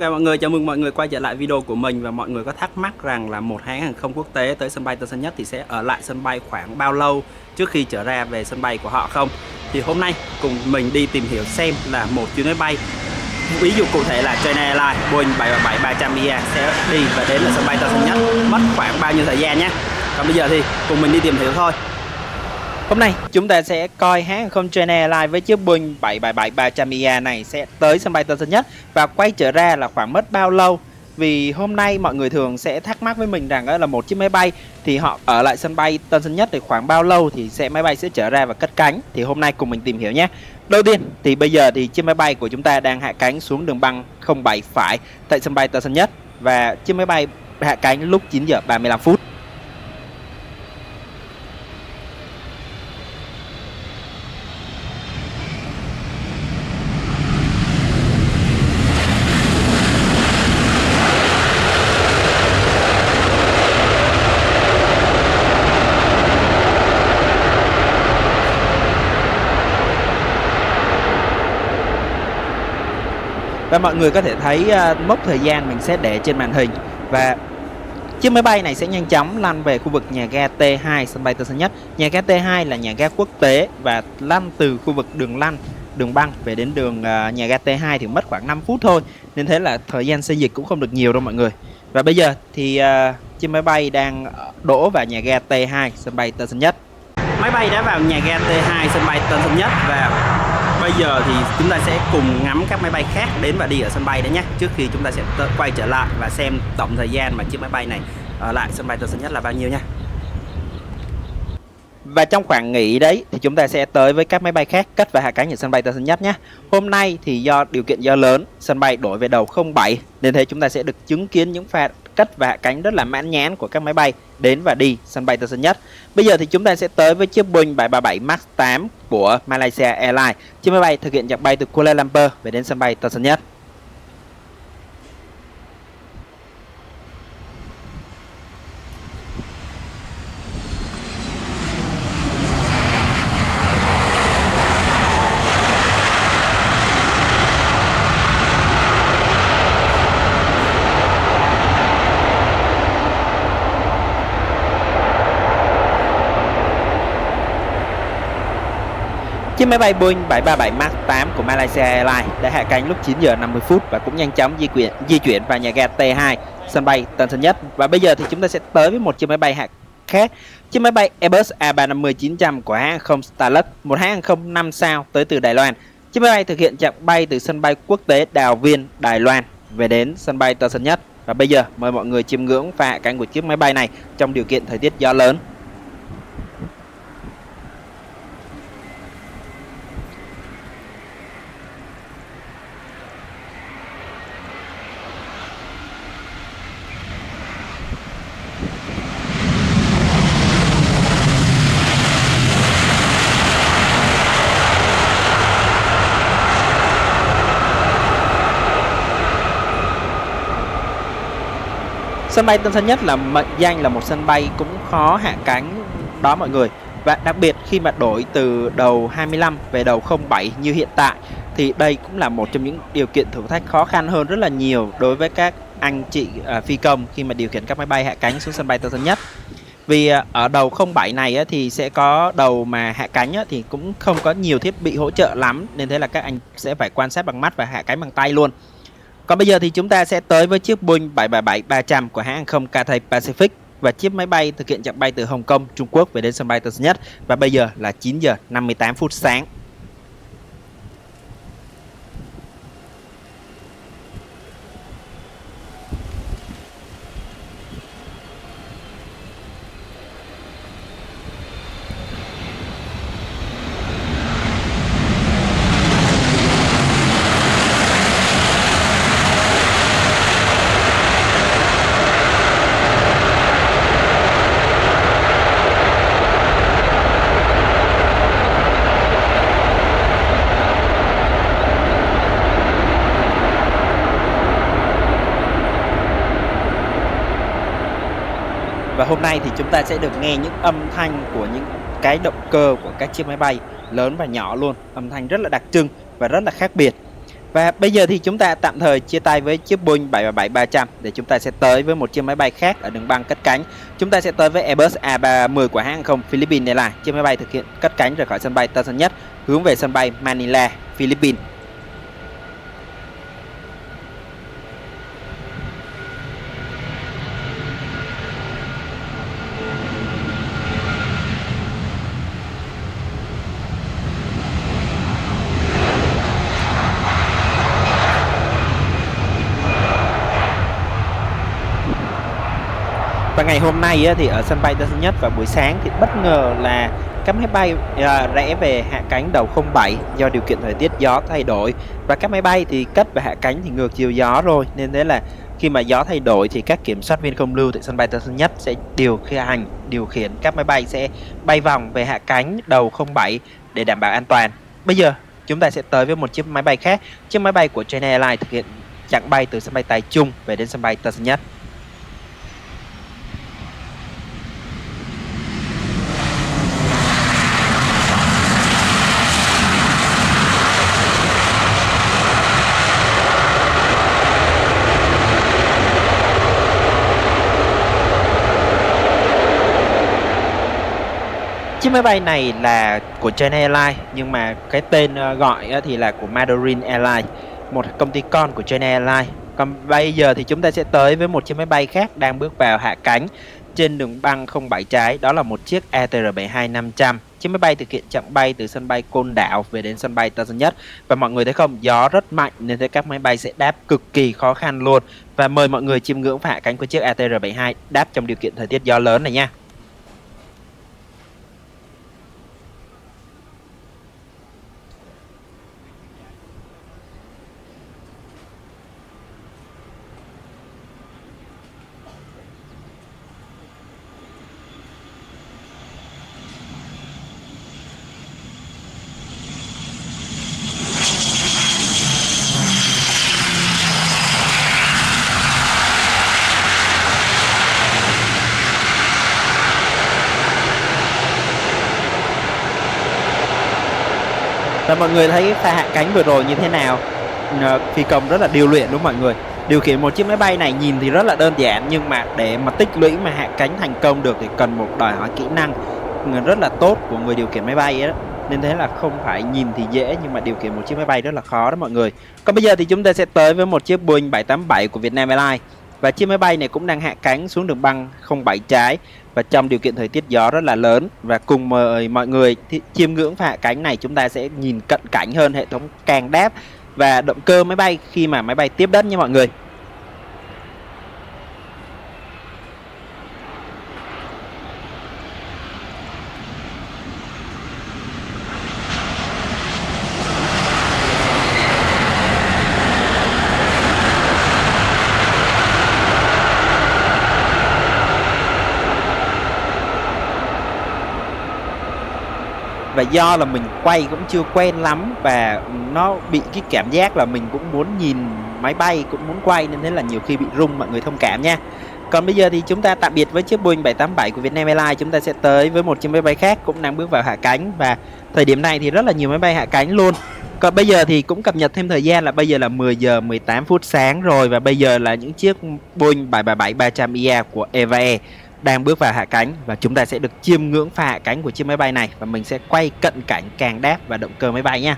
Ok mọi người, chào mừng mọi người quay trở lại video của mình. Và mọi người có thắc mắc rằng là một hãng hàng không quốc tế tới sân bay Tân Sơn Nhất thì sẽ ở lại sân bay khoảng bao lâu trước khi trở ra về sân bay của họ không? Thì hôm nay cùng mình đi tìm hiểu xem là một chuyến máy bay, ví dụ cụ thể là China Airlines Boeing 737-300ER sẽ đi và đến là sân bay Tân Sơn Nhất mất khoảng bao nhiêu thời gian nhé. Còn bây giờ thì cùng mình đi tìm hiểu thôi. Hôm nay chúng ta sẽ coi hãng hàng không China Airlines với chiếc Boeing 737-300ER này sẽ tới sân bay Tân Sơn Nhất và quay trở ra là khoảng mất bao lâu. Vì hôm nay mọi người thường sẽ thắc mắc với mình rằng là một chiếc máy bay thì họ ở lại sân bay Tân Sơn Nhất thì khoảng bao lâu thì máy bay sẽ trở ra và cất cánh. Thì hôm nay cùng mình tìm hiểu nhé. Đầu tiên thì bây giờ thì chiếc máy bay của chúng ta đang hạ cánh xuống đường băng 07 phải tại sân bay Tân Sơn Nhất. Và chiếc máy bay hạ cánh lúc 9 giờ 35 phút. Và mọi người có thể thấy mốc thời gian mình sẽ để trên màn hình. Và chiếc máy bay này sẽ nhanh chóng lăn về khu vực nhà ga T2 sân bay Tân Sơn Nhất. Nhà ga T2 là nhà ga quốc tế và lăn từ khu vực đường băng về đến nhà ga T2 thì mất khoảng 5 phút thôi. Nên thế là thời gian xây dịch cũng không được nhiều đâu mọi người. Và bây giờ thì chiếc máy bay đang đổ vào nhà ga T2 sân bay Tân Sơn Nhất. Máy bay đã vào nhà ga T2 sân bay Tân Sơn Nhất và bây giờ thì chúng ta sẽ cùng ngắm các máy bay khác đến và đi ở sân bay đấy nhé. Trước khi chúng ta sẽ quay trở lại và xem tổng thời gian mà chiếc máy bay này ở lại sân bay Tân Sơn Nhất là bao nhiêu nha. Và trong khoảng nghỉ đấy thì chúng ta sẽ tới với các máy bay khác cất và hạ cánh ở sân bay Tân Sơn Nhất nhé. Hôm nay thì do điều kiện gió lớn, sân bay đổi về đầu 07 nên thế chúng ta sẽ được chứng kiến những pha cất và hạ cánh rất là mãn nhãn của các máy bay đến và đi sân bay Tân Sơn Nhất. Bây giờ thì chúng ta sẽ tới với chiếc Boeing 737 MAX 8 của Malaysia Airlines. Chiếc máy bay thực hiện chặng bay từ Kuala Lumpur về đến sân bay Tân Sơn Nhất. Chiếc máy bay Boeing 737 MAX 8 của Malaysia Airlines đã hạ cánh lúc 9 giờ 50 phút và cũng nhanh chóng di chuyển vào nhà ga T2 sân bay Tân Sơn Nhất. Và bây giờ thì chúng ta sẽ tới với một chiếc máy bay khác. Chiếc máy bay Airbus A350-900 của hãng hàng không Starlux, một hãng hàng không 5 sao tới từ Đài Loan. Chiếc máy bay thực hiện chặng bay từ sân bay quốc tế Đào Viên, Đài Loan về đến sân bay Tân Sơn Nhất. Và bây giờ mời mọi người chiêm ngưỡng pha hạ cánh của chiếc máy bay này trong điều kiện thời tiết gió lớn. Sân bay Tân Sơn Nhất là mệnh danh là một sân bay cũng khó hạ cánh đó mọi người. Và đặc biệt khi mà đổi từ đầu 25 về đầu 07 như hiện tại thì đây cũng là một trong những điều kiện thử thách khó khăn hơn rất là nhiều đối với các anh chị phi công khi mà điều khiển các máy bay hạ cánh xuống sân bay Tân Sơn Nhất. Vì ở đầu 07 này thì sẽ có đầu mà hạ cánh thì cũng không có nhiều thiết bị hỗ trợ lắm, nên thế là các anh sẽ phải quan sát bằng mắt và hạ cánh bằng tay luôn. Còn bây giờ thì chúng ta sẽ tới với chiếc Boeing 737-300 của hãng hàng không Cathay Pacific. Và chiếc máy bay thực hiện chặng bay từ Hồng Kông, Trung Quốc về đến sân bay Tân Sơn Nhất. Và bây giờ là 9 giờ 58 phút sáng. Và hôm nay thì chúng ta sẽ được nghe những âm thanh của những cái động cơ của các chiếc máy bay lớn và nhỏ luôn. Âm thanh rất là đặc trưng và rất là khác biệt. Và bây giờ thì chúng ta tạm thời chia tay với chiếc Boeing 737-300 để chúng ta sẽ tới với một chiếc máy bay khác ở đường băng cất cánh. Chúng ta sẽ tới với Airbus A330 của hãng hàng không Philippines Airlines. Chiếc máy bay thực hiện cất cánh rời khỏi sân bay Tân Sơn Nhất hướng về sân bay Manila, Philippines. Và ngày hôm nay thì ở sân bay Tân Sơn Nhất vào buổi sáng thì bất ngờ là các máy bay rẽ về hạ cánh đầu 07 do điều kiện thời tiết gió thay đổi, và các máy bay thì cất và hạ cánh thì ngược chiều gió rồi, nên thế là khi mà gió thay đổi thì các kiểm soát viên không lưu tại sân bay Tân Sơn Nhất sẽ điều khiển các máy bay sẽ bay vòng về hạ cánh đầu 07 để đảm bảo an toàn. Bây giờ chúng ta sẽ tới với một chiếc máy bay khác, chiếc máy bay của China Airlines thực hiện chặng bay từ sân bay Tài Trung về đến sân bay Tân Sơn Nhất. Chiếc máy bay này là của China Airlines nhưng mà cái tên gọi thì là của Mandarin Airlines, một công ty con của China Airlines. Còn bây giờ thì chúng ta sẽ tới với một chiếc máy bay khác đang bước vào hạ cánh trên đường băng 07 trái, đó là một chiếc ATR72-500. Chiếc máy bay thực hiện chặng bay từ sân bay Côn Đảo về đến sân bay Tân Sơn Nhất. Và mọi người thấy không, gió rất mạnh nên thế các máy bay sẽ đáp cực kỳ khó khăn luôn. Và mời mọi người chiêm ngưỡng hạ cánh của chiếc ATR72 đáp trong điều kiện thời tiết gió lớn này nha. Và mọi người thấy pha hạ cánh vừa rồi như thế nào, phi công rất là điêu luyện đúng không mọi người. Điều khiển một chiếc máy bay này nhìn thì rất là đơn giản, nhưng mà để mà tích lũy mà hạ cánh thành công được thì cần một đòi hỏi kỹ năng rất là tốt của người điều khiển máy bay ấy đó. Nên thế là không phải nhìn thì dễ nhưng mà điều khiển một chiếc máy bay rất là khó đó mọi người. Còn bây giờ thì chúng ta sẽ tới với một chiếc Boeing 787 của Vietnam Airlines. Và chiếc máy bay này cũng đang hạ cánh xuống đường băng 07 trái và trong điều kiện thời tiết gió rất là lớn. Và cùng mời mọi người chiêm ngưỡng pha hạ cánh này, chúng ta sẽ nhìn cận cảnh hơn hệ thống càng đáp và động cơ máy bay khi mà máy bay tiếp đất nha mọi người. Và do là mình quay cũng chưa quen lắm và nó bị cái cảm giác là mình cũng muốn nhìn máy bay, cũng muốn quay, nên thế là nhiều khi bị rung, mọi người thông cảm nha. Còn bây giờ thì chúng ta tạm biệt với chiếc Boeing 787 của Vietnam Airlines. Chúng ta sẽ tới với một chiếc máy bay khác cũng đang bước vào hạ cánh, và thời điểm này thì rất là nhiều máy bay hạ cánh luôn. Còn bây giờ thì cũng cập nhật thêm thời gian là bây giờ là 10 giờ 18 phút sáng rồi, và bây giờ là những chiếc Boeing 737-300ER của EVA Air đang bước vào hạ cánh, và chúng ta sẽ được chiêm ngưỡng pha hạ cánh của chiếc máy bay này, và mình sẽ quay cận cảnh càng đáp và động cơ máy bay nha.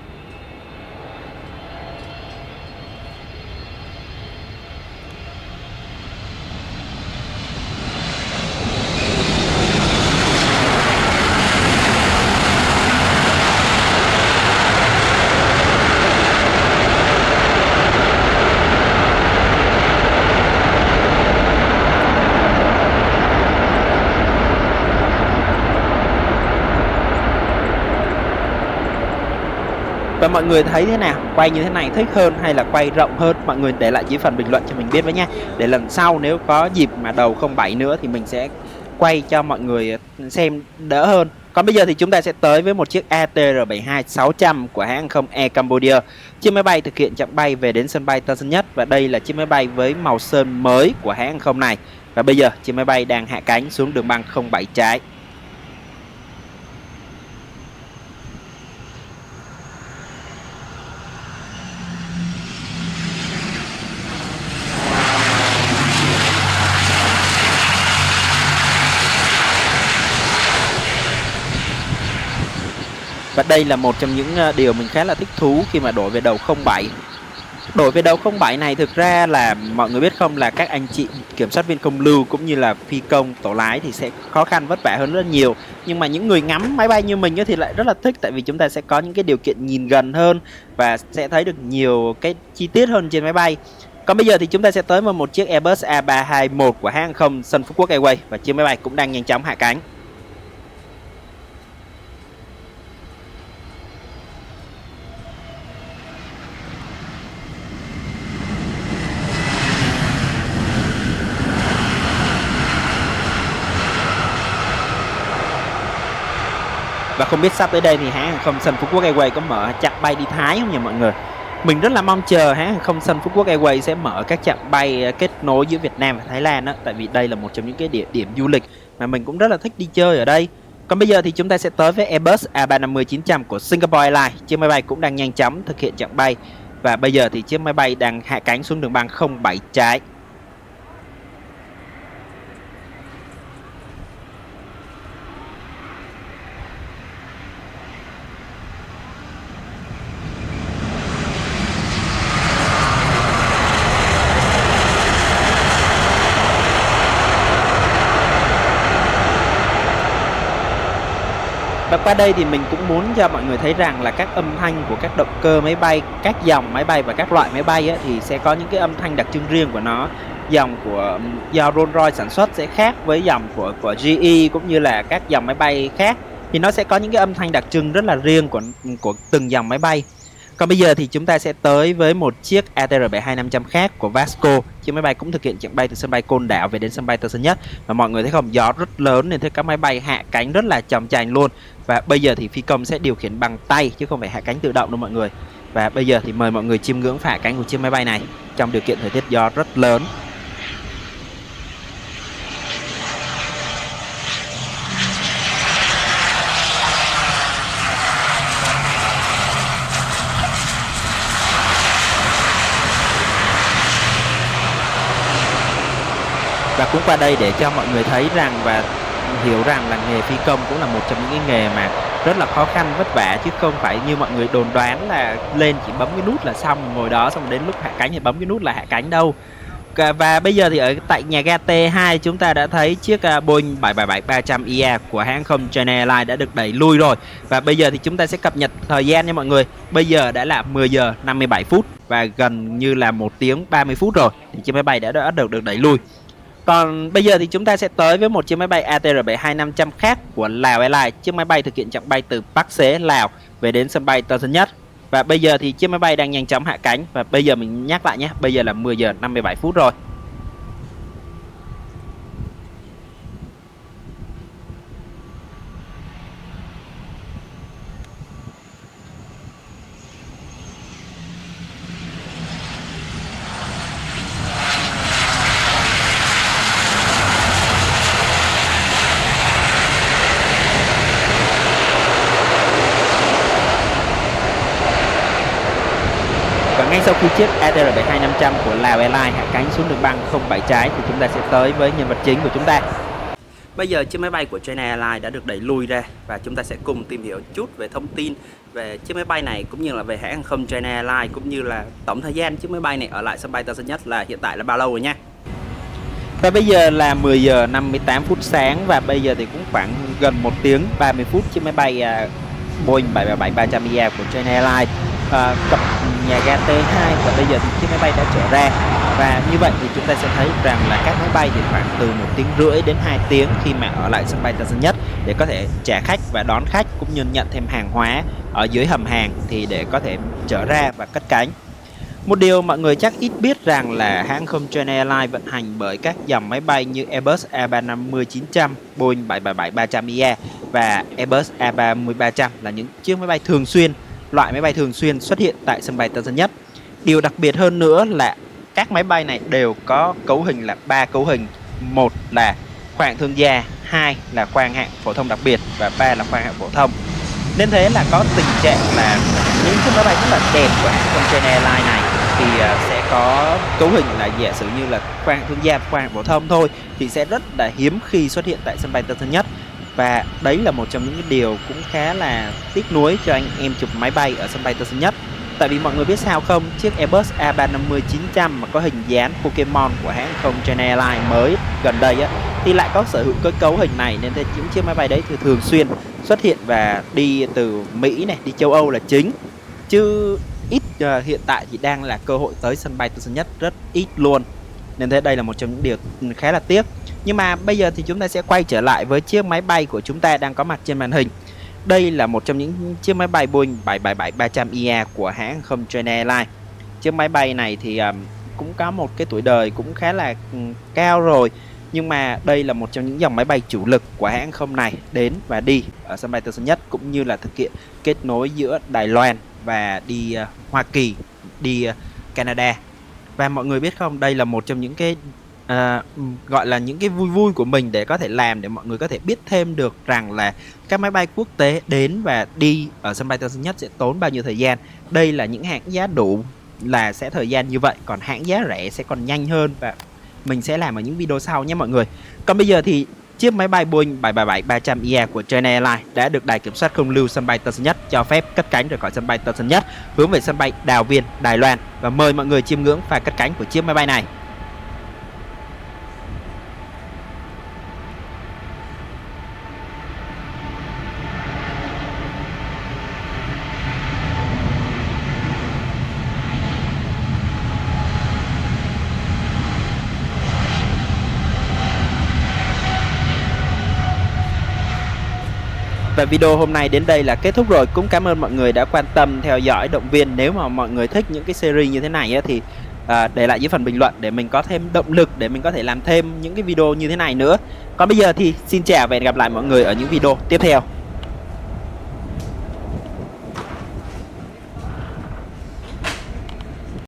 Và mọi người thấy thế nào? Quay như thế này thích hơn hay là quay rộng hơn? Mọi người để lại dưới phần bình luận cho mình biết với nha. Để lần sau nếu có dịp mà đầu 07 nữa thì mình sẽ quay cho mọi người xem đỡ hơn. Còn bây giờ thì chúng ta sẽ tới với một chiếc ATR72-600 của hãng hàng không Air Cambodia. Chiếc máy bay thực hiện chặng bay về đến sân bay Tân Sơn Nhất, và đây là chiếc máy bay với màu sơn mới của hãng hàng không này. Và bây giờ chiếc máy bay đang hạ cánh xuống đường băng 07 trái. Và đây là một trong những điều mình khá là thích thú khi mà đổi về đầu 07. Đổi về đầu 07 này thực ra là mọi người biết không, là các anh chị kiểm soát viên không lưu cũng như là phi công tổ lái thì sẽ khó khăn vất vả hơn rất nhiều. Nhưng mà những người ngắm máy bay như mình thì lại rất là thích, tại vì chúng ta sẽ có những cái điều kiện nhìn gần hơn và sẽ thấy được nhiều cái chi tiết hơn trên máy bay. Còn bây giờ thì chúng ta sẽ tới một chiếc Airbus A321 của hãng hàng không Sun Phú Quốc Airways và chiếc máy bay cũng đang nhanh chóng hạ cánh. Và không biết sắp tới đây thì hãng hàng không Sun Phú Quốc Airways có mở chặng bay đi Thái không nhỉ mọi người? Mình rất là mong chờ hãng hàng không Sun Phú Quốc Airways sẽ mở các chặng bay kết nối giữa Việt Nam và Thái Lan đó, tại vì đây là một trong những cái địa điểm du lịch mà mình cũng rất là thích đi chơi ở đây. Còn bây giờ thì chúng ta sẽ tới với Airbus A350-900 của Singapore Airlines. Chiếc máy bay cũng đang nhanh chóng thực hiện chặng bay và bây giờ thì chiếc máy bay đang hạ cánh xuống đường băng 07 trái. Và qua đây thì mình cũng muốn cho mọi người thấy rằng là các âm thanh của các động cơ máy bay, các dòng máy bay và các loại máy bay thì sẽ có những cái âm thanh đặc trưng riêng của nó. Dòng do Rolls-Royce sản xuất sẽ khác với dòng của GE cũng như là các dòng máy bay khác, thì nó sẽ có những cái âm thanh đặc trưng rất là riêng của từng dòng máy bay. Còn bây giờ thì chúng ta sẽ tới với một chiếc ATR72500 khác của Vasco. Chiếc máy bay cũng thực hiện chặng bay từ sân bay Côn Đảo về đến sân bay Tân Sơn Nhất. Và mọi người thấy không, gió rất lớn nên thấy các máy bay hạ cánh rất là chậm chành luôn. Và bây giờ thì phi công sẽ điều khiển bằng tay chứ không phải hạ cánh tự động đâu mọi người. Và bây giờ thì mời mọi người chiêm ngưỡng hạ cánh của chiếc máy bay này trong điều kiện thời tiết gió rất lớn. Và cũng qua đây để cho mọi người thấy rằng và hiểu rằng là nghề phi công cũng là một trong những cái nghề mà rất là khó khăn vất vả, chứ không phải như mọi người đồn đoán là lên chỉ bấm cái nút là xong, ngồi đó xong đến lúc hạ cánh thì bấm cái nút là hạ cánh đâu. Và bây giờ thì ở tại nhà ga T2 chúng ta đã thấy chiếc Boeing 777-300ER của hãng không China Airlines đã được đẩy lui rồi. Và bây giờ thì chúng ta sẽ cập nhật thời gian nha mọi người. Bây giờ đã là 10 giờ 57 phút và gần như là 1 tiếng 30 phút rồi thì chiếc máy bay đã được đẩy lui. Còn bây giờ thì chúng ta sẽ tới với một chiếc máy bay ATR72500 khác của Lào Airlines. Chiếc máy bay thực hiện chặng bay từ Bắc Xế, Lào về đến sân bay Tân Sơn Nhất. Và bây giờ thì chiếc máy bay đang nhanh chóng hạ cánh. Và bây giờ mình nhắc lại nhé, bây giờ là 10 giờ 57 phút rồi. Ngay sau khi chiếc ATR72500 của Lào Airlines hạ cánh xuống đường băng 07 trái thì chúng ta sẽ tới với nhân vật chính của chúng ta. Bây giờ chiếc máy bay của China Airlines đã được đẩy lui ra và chúng ta sẽ cùng tìm hiểu chút về thông tin về chiếc máy bay này cũng như là về hãng hàng không China Airlines, cũng như là tổng thời gian chiếc máy bay này ở lại sân bay Tân Sơn Nhất là hiện tại là bao lâu rồi nha. Và bây giờ là 10 giờ 58 phút sáng và bây giờ thì cũng khoảng gần 1 tiếng 30 phút chiếc máy bay Boeing 777-300ER của China Airlines cập nhà ga T2 và bây giờ thì chiếc máy bay đã trở ra. Và như vậy thì chúng ta sẽ thấy rằng là các máy bay thì khoảng từ 1 tiếng rưỡi đến 2 tiếng khi mà ở lại sân bay Tân Sơn Nhất để có thể trả khách và đón khách cũng như nhận thêm hàng hóa ở dưới hầm hàng thì để có thể trở ra và cất cánh. Một điều mọi người chắc ít biết rằng là hãng không China Airlines vận hành bởi các dòng máy bay như Airbus A350-900, Boeing 777-300ER và Airbus A330-300 là những chiếc máy bay thường xuyên, loại máy bay thường xuyên xuất hiện tại sân bay Tân Sơn Nhất. Điều đặc biệt hơn nữa là các máy bay này đều có cấu hình là 3 cấu hình. Một là khoang thương gia, 2 là khoang hạng phổ thông đặc biệt và 3 là khoang hạng phổ thông. Nên thế là có tình trạng là những chiếc máy bay rất là đẹp của hãng không China Airlines này thì sẽ có cấu hình là giả sử như là khoang thương gia, khoang hạng phổ thông thôi thì sẽ rất là hiếm khi xuất hiện tại sân bay Tân Sơn Nhất. Và đấy là một trong những cái điều cũng khá là tiếc nuối cho anh em chụp máy bay ở sân bay Tân Sơn Nhất. Tại vì mọi người biết sao không, chiếc Airbus A350-900 mà có hình dáng Pokemon của hãng không China Airlines mới gần đây á, thì lại có sở hữu cái cấu hình này, nên thế những chiếc máy bay đấy thì thường xuyên xuất hiện và đi từ Mỹ này, đi châu Âu là chính. Chứ ít hiện tại thì đang là cơ hội tới sân bay Tân Sơn Nhất rất ít luôn. Nên thế đây là một trong những điều khá là tiếc. Nhưng mà bây giờ thì chúng ta sẽ quay trở lại với chiếc máy bay của chúng ta đang có mặt trên màn hình. Đây là một trong những chiếc máy bay Boeing 777-300ER của hãng không China Airlines. Chiếc máy bay này thì cũng có một cái tuổi đời cũng khá là cao rồi. Nhưng mà đây là một trong những dòng máy bay chủ lực của hãng không này đến và đi ở sân bay Tân Sơn Nhất, cũng như là thực hiện kết nối giữa Đài Loan và đi Hoa Kỳ, đi Canada. Và mọi người biết không, đây là một trong những cái gọi là những cái vui vui của mình để có thể làm, để mọi người có thể biết thêm được rằng là các máy bay quốc tế đến và đi ở sân bay Tân Sơn Nhất sẽ tốn bao nhiêu thời gian. Đây là những hãng giá đủ là sẽ thời gian như vậy, còn hãng giá rẻ sẽ còn nhanh hơn, và mình sẽ làm ở những video sau nhé mọi người. Còn bây giờ thì chiếc máy bay Boeing 777-300ER của China Airlines đã được Đài Kiểm soát Không lưu sân bay Tân Sơn Nhất cho phép cất cánh rời khỏi sân bay Tân Sơn Nhất hướng về sân bay Đào Viên, Đài Loan, và mời mọi người chiêm ngưỡng pha cất cánh của chiếc máy bay này. Và video hôm nay đến đây là kết thúc rồi. Cũng cảm ơn mọi người đã quan tâm theo dõi, động viên. Nếu mà mọi người thích những cái series như thế này á, thì để lại dưới phần bình luận để mình có thêm động lực để mình có thể làm thêm những cái video như thế này nữa. Còn bây giờ thì xin chào và hẹn gặp lại mọi người ở những video tiếp theo.